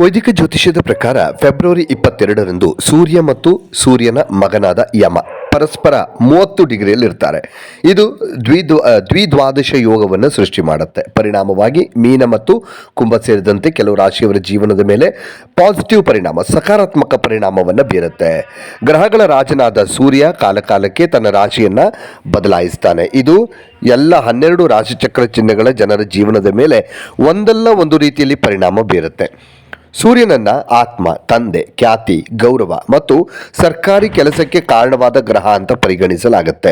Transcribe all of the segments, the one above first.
ವೈದಿಕ ಜ್ಯೋತಿಷ್ಯದ ಪ್ರಕಾರ ಫೆಬ್ರವರಿ 22ರಂದು ಸೂರ್ಯ ಮತ್ತು ಸೂರ್ಯನ ಮಗನಾದ ಯಮ ಪರಸ್ಪರ 30 ಡಿಗ್ರಿಯಲ್ಲಿರ್ತಾರೆ. ಇದು ದ್ವಿದ್ವಾದಶ ಯೋಗವನ್ನು ಸೃಷ್ಟಿ ಮಾಡುತ್ತೆ. ಪರಿಣಾಮವಾಗಿ ಮೀನ ಮತ್ತು ಕುಂಭ ಸೇರಿದಂತೆ ಕೆಲವು ರಾಶಿಯವರ ಜೀವನದ ಮೇಲೆ ಪಾಸಿಟಿವ್ ಪರಿಣಾಮ, ಸಕಾರಾತ್ಮಕ ಪರಿಣಾಮವನ್ನು ಬೀರುತ್ತೆ. ಗ್ರಹಗಳ ರಾಜನಾದ ಸೂರ್ಯ ಕಾಲಕಾಲಕ್ಕೆ ತನ್ನ ರಾಶಿಯನ್ನು ಬದಲಾಯಿಸ್ತಾನೆ. ಇದು ಎಲ್ಲ 12 ರಾಶಿಚಕ್ರ ಚಿಹ್ನೆಗಳ ಜನರ ಜೀವನದ ಮೇಲೆ ಒಂದಲ್ಲ ಒಂದು ರೀತಿಯಲ್ಲಿ ಪರಿಣಾಮ ಬೀರುತ್ತೆ. ಸೂರ್ಯನನ್ನ ಆತ್ಮ, ತಂದೆ, ಖ್ಯಾತಿ, ಗೌರವ ಮತ್ತು ಸರ್ಕಾರಿ ಕೆಲಸಕ್ಕೆ ಕಾರಣವಾದ ಗ್ರಹ ಅಂತ ಪರಿಗಣಿಸಲಾಗುತ್ತೆ.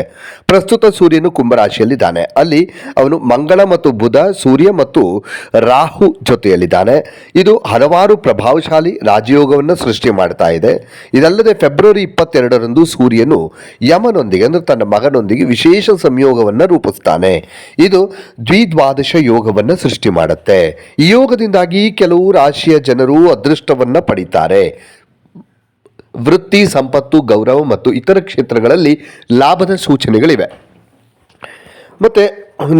ಪ್ರಸ್ತುತ ಸೂರ್ಯನು ಕುಂಭರಾಶಿಯಲ್ಲಿದ್ದಾನೆ. ಅಲ್ಲಿ ಅವನು ಮಂಗಳ ಮತ್ತು ಬುಧ, ಸೂರ್ಯ ಮತ್ತು ರಾಹು ಜೊತೆಯಲ್ಲಿದ್ದಾನೆ. ಇದು ಹಲವಾರು ಪ್ರಭಾವಶಾಲಿ ರಾಜಯೋಗವನ್ನು ಸೃಷ್ಟಿ ಮಾಡ್ತಾ ಇದೆ. ಇದಲ್ಲದೆ ಫೆಬ್ರವರಿ 22ರಂದು ಸೂರ್ಯನು ಯಮನೊಂದಿಗೆ ಅಂದರೆ ತನ್ನ ಮಗನೊಂದಿಗೆ ವಿಶೇಷ ಸಂಯೋಗವನ್ನು ರೂಪಿಸ್ತಾನೆ. ಇದು ದ್ವಿದ್ವಾದಶ ಯೋಗವನ್ನು ಸೃಷ್ಟಿ ಮಾಡುತ್ತೆ. ಈ ಯೋಗದಿಂದಾಗಿ ಕೆಲವು ರಾಶಿಯ ಜನರು ಅದೃಷ್ಟವನ್ನ ಪಡಿತಾರೆ. ವೃತ್ತಿ, ಸಂಪತ್ತು, ಗೌರವ ಮತ್ತು ಇತರ ಕ್ಷೇತ್ರಗಳಲ್ಲಿ ಲಾಭದ ಸೂಚನೆಗಳಿವೆ. ಮತ್ತೆ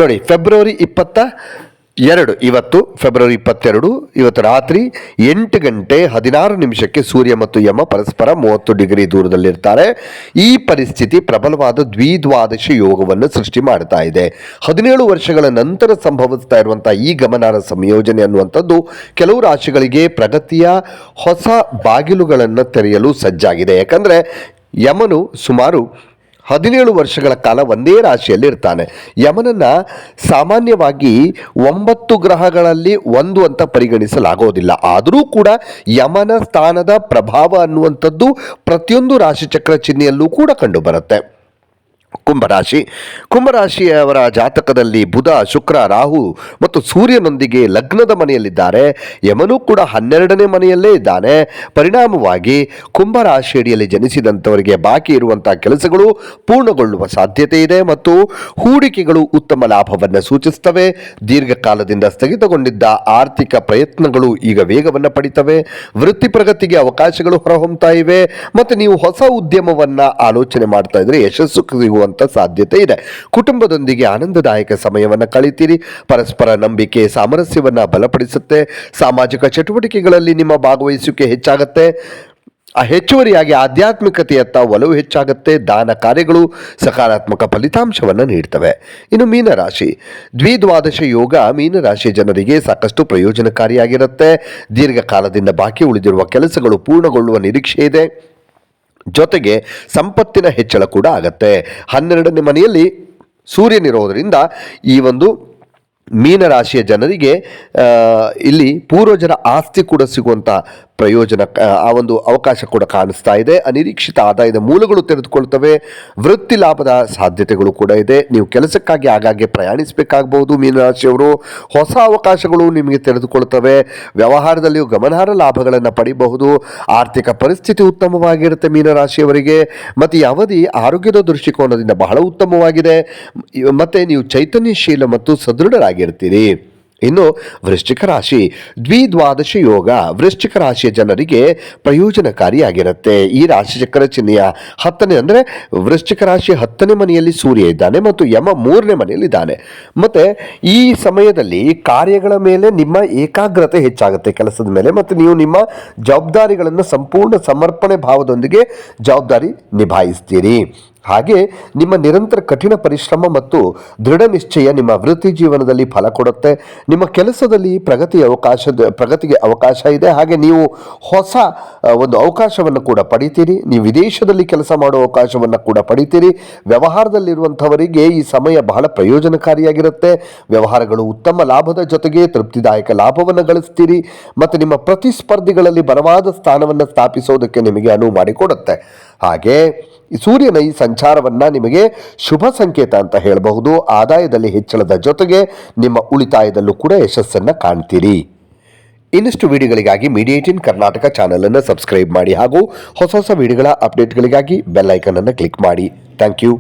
ನೋಡಿ, ಫೆಬ್ರವರಿ 22 ಇವತ್ತು ರಾತ್ರಿ 8:16 ಸೂರ್ಯ ಮತ್ತು ಯಮ ಪರಸ್ಪರ 30 ಡಿಗ್ರಿ ದೂರದಲ್ಲಿರ್ತಾರೆ. ಈ ಪರಿಸ್ಥಿತಿ ಪ್ರಬಲವಾದ ದ್ವಿದ್ವಾದಶ ಯೋಗವನ್ನು ಸೃಷ್ಟಿ ಮಾಡ್ತಾ ಇದೆ. 17 ವರ್ಷಗಳ ನಂತರ ಸಂಭವಿಸ್ತಾ ಇರುವಂತಹ ಈ ಗಮನಾರ್ಹ ಸಂಯೋಜನೆ ಅನ್ನುವಂಥದ್ದು ಕೆಲವು ರಾಶಿಗಳಿಗೆ ಪ್ರಗತಿಯ ಹೊಸ ಬಾಗಿಲುಗಳನ್ನು ತೆರೆಯಲು ಸಜ್ಜಾಗಿದೆ. ಯಾಕಂದ್ರೆ ಯಮನು ಸುಮಾರು 17 ವರ್ಷಗಳ ಕಾಲ ಒಂದೇ ರಾಶಿಯಲ್ಲಿ ಇರ್ತಾನೆ. ಯಮನನ್ನ ಸಾಮಾನ್ಯವಾಗಿ 9 ಗ್ರಹಗಳಲ್ಲಿ ಒಂದು ಅಂತ ಪರಿಗಣಿಸಲಾಗೋದಿಲ್ಲ. ಆದರೂ ಕೂಡ ಯಮನ ಸ್ಥಾನದ ಪ್ರಭಾವ ಅನ್ನುವಂಥದ್ದು ಪ್ರತಿಯೊಂದು ರಾಶಿಚಕ್ರ ಚಿಹ್ನೆಯಲ್ಲೂ ಕೂಡ ಕಂಡುಬರುತ್ತೆ. ಕುಂಭರಾಶಿಯವರ ಜಾತಕದಲ್ಲಿ ಬುಧ, ಶುಕ್ರ, ರಾಹು ಮತ್ತು ಸೂರ್ಯನೊಂದಿಗೆ ಲಗ್ನದ ಮನೆಯಲ್ಲಿದ್ದಾರೆ. ಯಮನು ಕೂಡ 12ನೇ ಮನೆಯಲ್ಲೇ ಇದ್ದಾನೆ. ಪರಿಣಾಮವಾಗಿ ಕುಂಭರಾಶಿಯಡಿಯಲ್ಲಿ ಜನಿಸಿದಂಥವರಿಗೆ ಬಾಕಿ ಇರುವಂತಹ ಕೆಲಸಗಳು ಪೂರ್ಣಗೊಳ್ಳುವ ಸಾಧ್ಯತೆ ಇದೆ ಮತ್ತು ಹೂಡಿಕೆಗಳು ಉತ್ತಮ ಲಾಭವನ್ನು ಸೂಚಿಸುತ್ತವೆ. ದೀರ್ಘಕಾಲದಿಂದ ಸ್ಥಗಿತಗೊಂಡಿದ್ದ ಆರ್ಥಿಕ ಪ್ರಯತ್ನಗಳು ಈಗ ವೇಗವನ್ನು ಪಡಿತವೆ. ವೃತ್ತಿ ಪ್ರಗತಿಗೆ ಅವಕಾಶಗಳು ಹೊರಹೊಮ್ಮುತ್ತಾ ಇವೆ ಮತ್ತು ನೀವು ಹೊಸ ಉದ್ಯಮವನ್ನು ಆಲೋಚನೆ ಮಾಡ್ತಾ ಇದ್ರೆ ಯಶಸ್ಸು ಸಿಗುವಂತ ಸಾಧ್ಯತೆ ಇದೆ. ಕುಟುಂಬದೊಂದಿಗೆ ಆನಂದದಾಯಕ ಸಮಯವನ್ನು ಕಳೀತೀರಿ. ಪರಸ್ಪರ ನಂಬಿಕೆ ಸಾಮರಸ್ಯವನ್ನು ಬಲಪಡಿಸುತ್ತೆ. ಸಾಮಾಜಿಕ ಚಟುವಟಿಕೆಗಳಲ್ಲಿ ನಿಮ್ಮ ಭಾಗವಹಿಸುವಿಕೆ ಹೆಚ್ಚಾಗುತ್ತೆ. ಹೆಚ್ಚುವರಿಯಾಗಿ ಆಧ್ಯಾತ್ಮಿಕತೆಯತ್ತ ಒಲವು ಹೆಚ್ಚಾಗುತ್ತೆ. ದಾನ ಕಾರ್ಯಗಳು ಸಕಾರಾತ್ಮಕ ಫಲಿತಾಂಶವನ್ನು ನೀಡ್ತವೆ. ಇನ್ನು ಮೀನರಾಶಿ, ದ್ವಿದ್ವಾದಶ ಯೋಗ ಮೀನರಾಶಿಯ ಜನರಿಗೆ ಸಾಕಷ್ಟು ಪ್ರಯೋಜನಕಾರಿಯಾಗಿರುತ್ತೆ. ದೀರ್ಘಕಾಲದಿಂದ ಬಾಕಿ ಉಳಿದಿರುವ ಕೆಲಸಗಳು ಪೂರ್ಣಗೊಳ್ಳುವ ನಿರೀಕ್ಷೆ ಇದೆ. ಜೊತೆಗೆ ಸಂಪತ್ತಿನ ಹೆಚ್ಚಳ ಕೂಡ ಆಗತ್ತೆ. 12ನೇ ಮನೆಯಲ್ಲಿ ಸೂರ್ಯನಿರೋದರಿಂದ ಈ ಒಂದು ಮೀನರಾಶಿಯ ಜನರಿಗೆ ಇಲ್ಲಿ ಪೂರ್ವಜರ ಆಸ್ತಿ ಕೂಡ ಸಿಗುವಂಥ ಪ್ರಯೋಜನ, ಆ ಒಂದು ಅವಕಾಶ ಕೂಡ ಕಾಣಿಸ್ತಾ ಇದೆ. ಅನಿರೀಕ್ಷಿತ ಆದಾಯದ ಮೂಲಗಳು ತೆರೆದುಕೊಳ್ತವೆ. ವೃತ್ತಿ ಲಾಭದ ಸಾಧ್ಯತೆಗಳು ಕೂಡ ಇದೆ. ನೀವು ಕೆಲಸಕ್ಕಾಗಿ ಆಗಾಗ್ಗೆ ಪ್ರಯಾಣಿಸಬೇಕಾಗಬಹುದು. ಮೀನರಾಶಿಯವರು ಹೊಸ ಅವಕಾಶಗಳು ನಿಮಗೆ ತೆರೆದುಕೊಳ್ತವೆ. ವ್ಯವಹಾರದಲ್ಲಿಯೂ ಗಮನಾರ್ಹ ಲಾಭಗಳನ್ನು ಪಡೆಯಬಹುದು. ಆರ್ಥಿಕ ಪರಿಸ್ಥಿತಿ ಉತ್ತಮವಾಗಿರುತ್ತೆ ಮೀನರಾಶಿಯವರಿಗೆ. ಮತ್ತು ಈ ಅವಧಿ ಆರೋಗ್ಯದ ದೃಷ್ಟಿಕೋನದಿಂದ ಬಹಳ ಉತ್ತಮವಾಗಿದೆ. ಮತ್ತು ನೀವು ಚೈತನ್ಯಶೀಲ ಮತ್ತು ಸದೃಢರಾಗಿರ್ತೀರಿ. ಇನ್ನು ವೃಶ್ಚಿಕ ರಾಶಿ, ದ್ವಿದ್ವಾದಶ ಯೋಗ ವೃಶ್ಚಿಕ ರಾಶಿಯ ಜನರಿಗೆ ಪ್ರಯೋಜನಕಾರಿಯಾಗಿರುತ್ತೆ. ಈ ರಾಶಿಚಕ್ರ ಚಿಹ್ನೆಯ 10ನೇ ಅಂದರೆ ವೃಶ್ಚಿಕ ರಾಶಿಯ 10ನೇ ಮನೆಯಲ್ಲಿ ಸೂರ್ಯ ಇದ್ದಾನೆ ಮತ್ತು ಯಮ 3ನೇ ಮನೆಯಲ್ಲಿದ್ದಾನೆ. ಮತ್ತು ಈ ಸಮಯದಲ್ಲಿ ಕಾರ್ಯಗಳ ಮೇಲೆ ನಿಮ್ಮ ಏಕಾಗ್ರತೆ ಹೆಚ್ಚಾಗುತ್ತೆ, ಕೆಲಸದ ಮೇಲೆ. ಮತ್ತು ನೀವು ನಿಮ್ಮ ಜವಾಬ್ದಾರಿಗಳನ್ನು ಸಂಪೂರ್ಣ ಸಮರ್ಪಣೆ ಭಾವದೊಂದಿಗೆ ಜವಾಬ್ದಾರಿ ನಿಭಾಯಿಸ್ತೀರಿ. ಹಾಗೆ ನಿಮ್ಮ ನಿರಂತರ ಕಠಿಣ ಪರಿಶ್ರಮ ಮತ್ತು ದೃಢ ನಿಶ್ಚಯ ನಿಮ್ಮ ವೃತ್ತಿ ಜೀವನದಲ್ಲಿ ಫಲ ಕೊಡುತ್ತೆ. ನಿಮ್ಮ ಕೆಲಸದಲ್ಲಿ ಪ್ರಗತಿಗೆ ಅವಕಾಶ ಇದೆ. ಹಾಗೆ ನೀವು ಹೊಸ ಒಂದು ಅವಕಾಶವನ್ನು ಕೂಡ ಪಡಿತೀರಿ. ನೀವು ವಿದೇಶದಲ್ಲಿ ಕೆಲಸ ಮಾಡುವ ಅವಕಾಶವನ್ನು ಕೂಡ ಪಡಿತೀರಿ. ವ್ಯವಹಾರದಲ್ಲಿರುವಂಥವರಿಗೆ ಈ ಸಮಯ ಬಹಳ ಪ್ರಯೋಜನಕಾರಿಯಾಗಿರುತ್ತೆ. ವ್ಯವಹಾರಗಳು ಉತ್ತಮ ಲಾಭದ ಜೊತೆಗೆ ತೃಪ್ತಿದಾಯಕ ಲಾಭವನ್ನು ಗಳಿಸ್ತೀರಿ ಮತ್ತು ನಿಮ್ಮ ಪ್ರತಿಸ್ಪರ್ಧಿಗಳಲ್ಲಿ ಬಲವಾದ ಸ್ಥಾನವನ್ನು ಸ್ಥಾಪಿಸೋದಕ್ಕೆ ನಿಮಗೆ ಅನುವು ಮಾಡಿಕೊಡುತ್ತೆ. ಹಾಗೆ ಸೂರ್ಯನ ಈ ಸಂಚಾರವನ್ನು ನಿಮಗೆ ಶುಭ ಸಂಕೇತ ಅಂತ ಹೇಳಬಹುದು. ಆದಾಯದಲ್ಲಿ ಹೆಚ್ಚಳದ ಜೊತೆಗೆ ನಿಮ್ಮ ಉಳಿತಾಯದಲ್ಲೂ ಕೂಡ ಯಶಸ್ಸನ್ನು ಕಾಣ್ತೀರಿ. ಇನ್ನಷ್ಟು ವಿಡಿಯೋಗಳಿಗಾಗಿ ಮೀಡಿಯಾ18 ಕರ್ನಾಟಕ ಚಾನಲನ್ನು ಸಬ್ಸ್ಕ್ರೈಬ್ ಮಾಡಿ ಹಾಗೂ ಹೊಸ ವಿಡಿಯೋಗಳ ಅಪ್ಡೇಟ್ಗಳಿಗಾಗಿ ಬೆಲ್ ಐಕನ್ ಅನ್ನು ಕ್ಲಿಕ್ ಮಾಡಿ. Thank you.